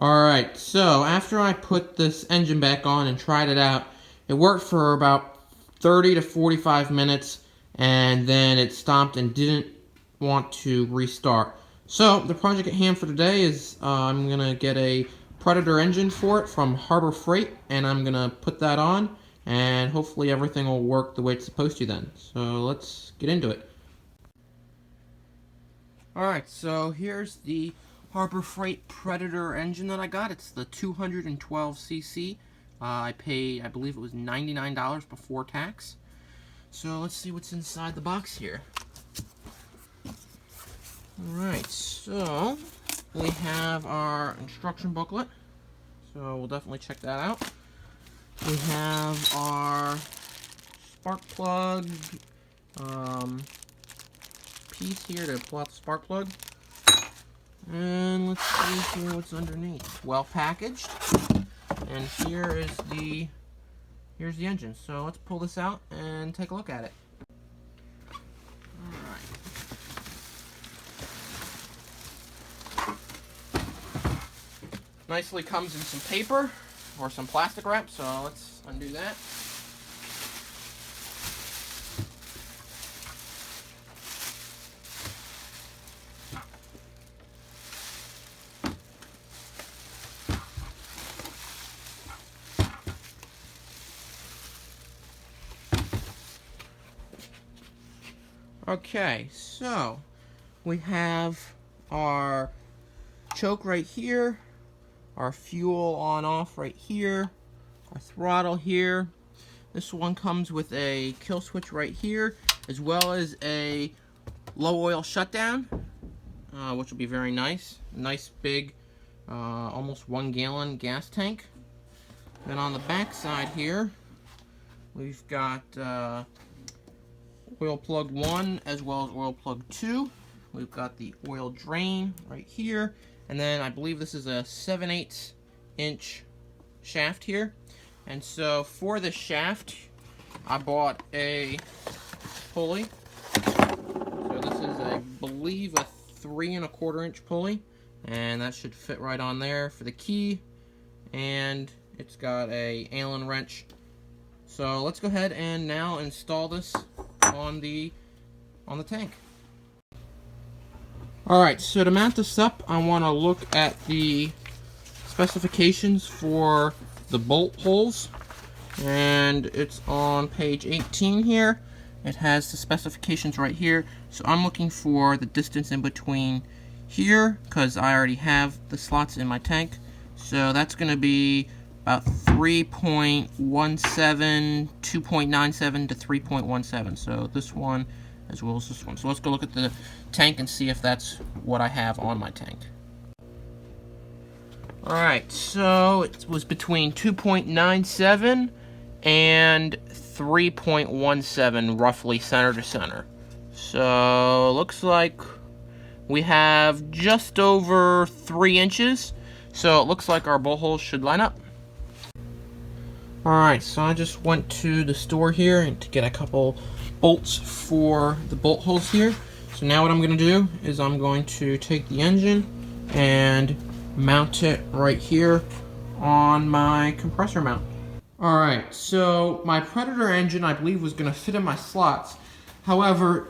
Alright, so after I put this engine back on and tried it out, it worked for about 30 to 45 minutes, and then it stopped and didn't want to restart. So the project at hand for today is I'm going to get a Predator engine for it from Harbor Freight, and I'm going to put that on, and hopefully everything will work the way it's supposed to then. So let's get into it. Alright, so here's the Harbor Freight Predator engine that I got. It's the 212cc. I believe it was $99 before tax. So let's see what's inside the box here. Alright, so we have our instruction booklet. So we'll definitely check that out. We have our spark plug piece here to pull out the spark plug. And let's see here what's underneath. Well packaged. And here's the engine. So let's pull this out and take a look at it. Alright. Nicely comes in some paper or some plastic wrap, so let's undo that. Okay, so we have our choke right here, our fuel on-off right here, our throttle here. This one comes with a kill switch right here, as well as a low oil shutdown, which will be very nice. Nice big, almost 1 gallon gas tank. Then on the back side here, we've got oil plug 1 as well as oil plug 2. We've got the oil drain right here, and then I believe this is a 7/8 inch shaft here. And so for the shaft, I bought a pulley. So this is, I believe, a 3 1/4 inch pulley, and that should fit right on there for the key. And it's got a Allen wrench. So let's go ahead and now install this on the tank. Alright, so to mount this up, I want to look at the specifications for the bolt holes, and it's on page 18 here. It has the specifications right here, so I'm looking for the distance in between here, because I already have the slots in my tank. So that's going to be about 3.17, 2.97 to 3.17. So this one as well as this one. So let's go look at the tank and see if that's what I have on my tank. Alright, so it was between 2.97 and 3.17, roughly center to center. So looks like we have just over 3 inches. So it looks like our bolt holes should line up. Alright, so I just went to the store here and to get a couple bolts for the bolt holes here. So now what I'm going to do is I'm going to take the engine and mount it right here on my compressor mount. Alright, so my Predator engine I believe was going to fit in my slots. However,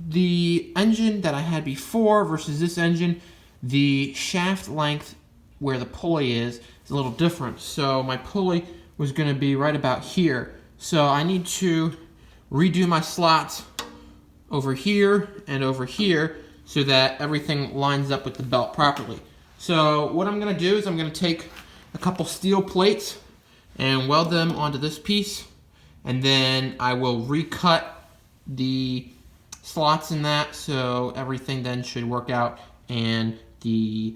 the engine that I had before versus this engine, the shaft length where the pulley is a little different. So my pulley was going to be right about here. So I need to redo my slots over here and over here so that everything lines up with the belt properly. So what I'm going to do is I'm going to take a couple steel plates and weld them onto this piece, and then I will recut the slots in that, so everything then should work out and the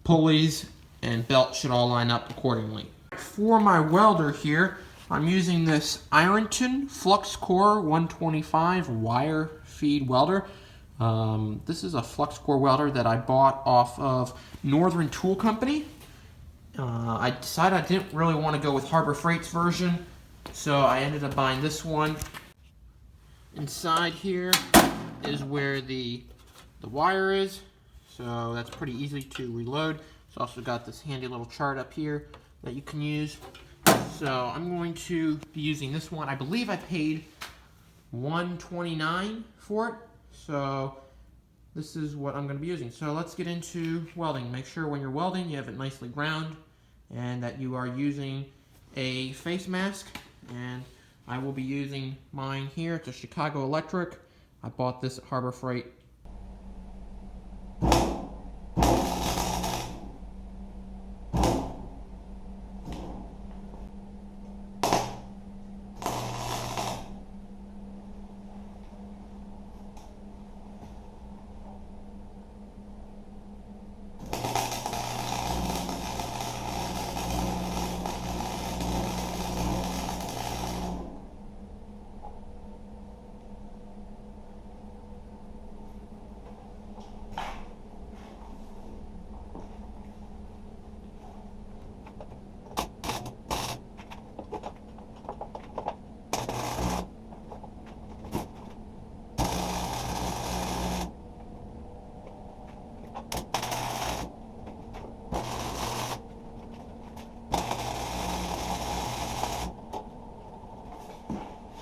pulleys and belt should all line up accordingly. For my welder here, I'm using this Ironton Flux-core 125 wire feed welder. This is a Flux-core welder that I bought off of Northern Tool Company. I decided I didn't really want to go with Harbor Freight's version, so I ended up buying this one. Inside here is where the wire is, so that's pretty easy to reload. It's also got this handy little chart up here that you can use. So I'm going to be using this one. I believe I paid $129 for it. So this is what I'm going to be using. So let's get into welding. Make sure when you're welding you have it nicely ground and that you are using a face mask. And I will be using mine here. It's a Chicago Electric. I bought this at Harbor Freight.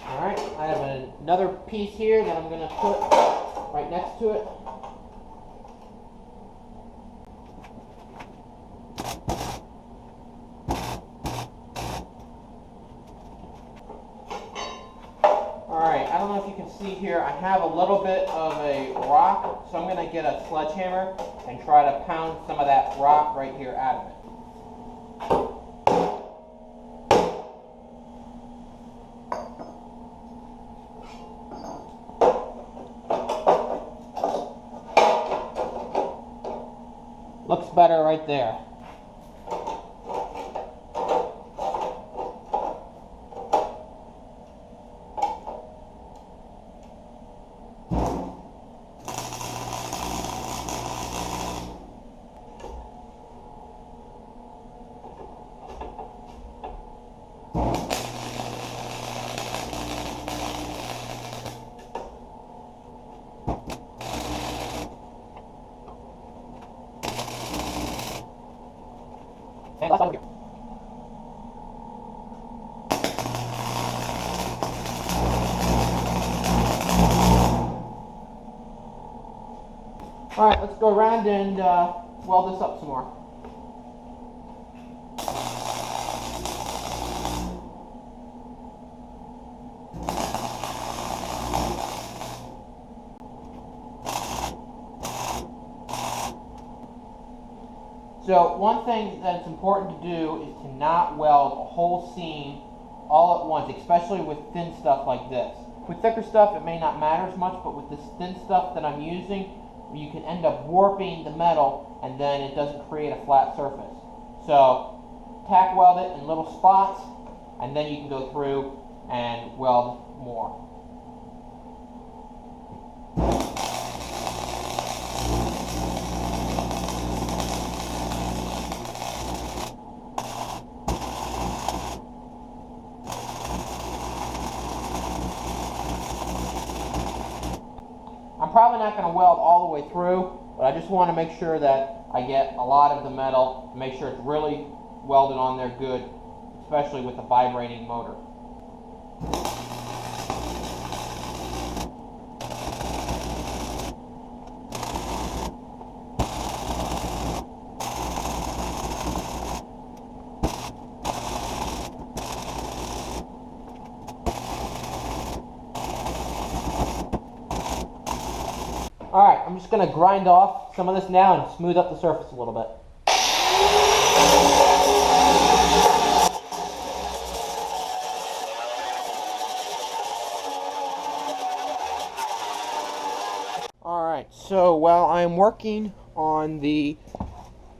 Alright, I have another piece here that I'm going to put right next to it. Alright, I don't know if you can see here, I have a little bit of a rock, so I'm going to get a sledgehammer and try to pound some of that rock right here out of it. Looks better right there. And last one over here. Alright, let's go around and weld this up some more. So one thing that's important to do is to not weld a whole seam all at once, especially with thin stuff like this. With thicker stuff it may not matter as much, but with this thin stuff that I'm using, you can end up warping the metal and then it doesn't create a flat surface. So tack weld it in little spots and then you can go through and weld more. I'm probably not going to weld all the way through, but I just want to make sure that I get a lot of the metal, and make sure it's really welded on there good, especially with a vibrating motor. Alright, I'm just going to grind off some of this now and smooth up the surface a little bit. Alright, so while I'm working on the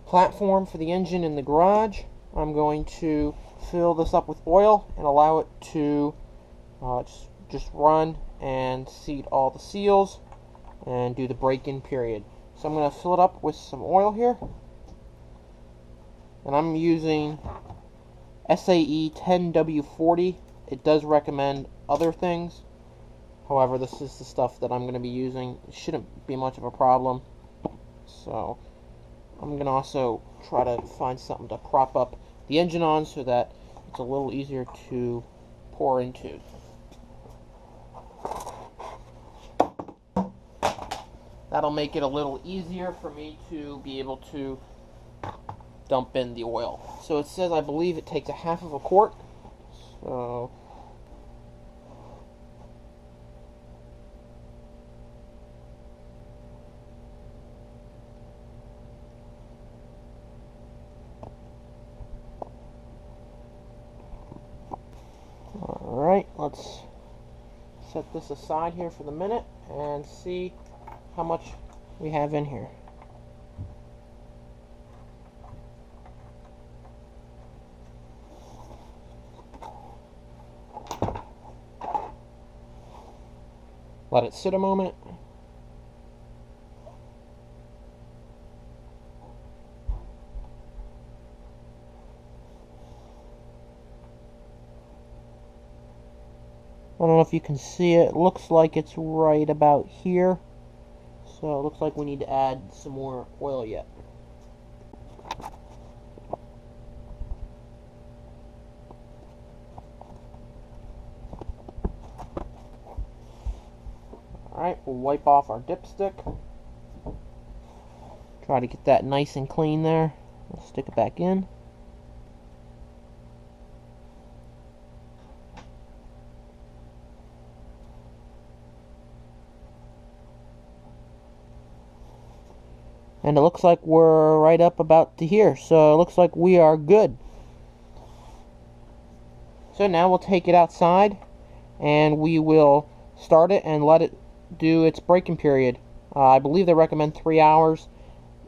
platform for the engine in the garage, I'm going to fill this up with oil and allow it to just run and seat all the seals and do the break-in period. So I'm going to fill it up with some oil here, and I'm using SAE 10W40. It does recommend other things, however this is the stuff that I'm going to be using. It shouldn't be much of a problem. So I'm going to also try to find something to prop up the engine on so that it's a little easier to pour into. That'll make it a little easier for me to be able to dump in the oil. So it says, I believe it takes a half of a quart. So alright, let's set this aside here for the minute and see how much we have in here. Let it sit a moment. I don't know if you can see it. It looks like it's right about here. So it looks like we need to add some more oil yet. Alright, we'll wipe off our dipstick. Try to get that nice and clean there. We'll stick it back in. And it looks like we're right up about to here. So it looks like we are good. So now we'll take it outside and we will start it and let it do its braking period. I believe they recommend 3 hours.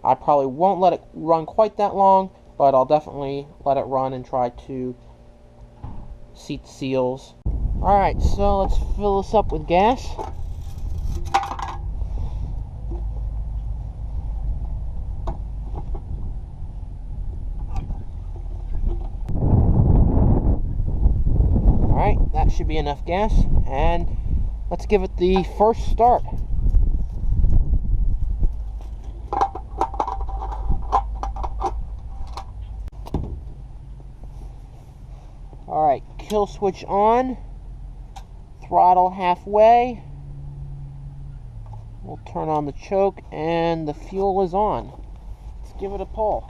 I probably won't let it run quite that long, but I'll definitely let it run and try to seat the seals. Alright, so let's fill this up with gas. Alright, that should be enough gas, and let's give it the first start. Alright, kill switch on, throttle halfway, we'll turn on the choke, and the fuel is on. Let's give it a pull.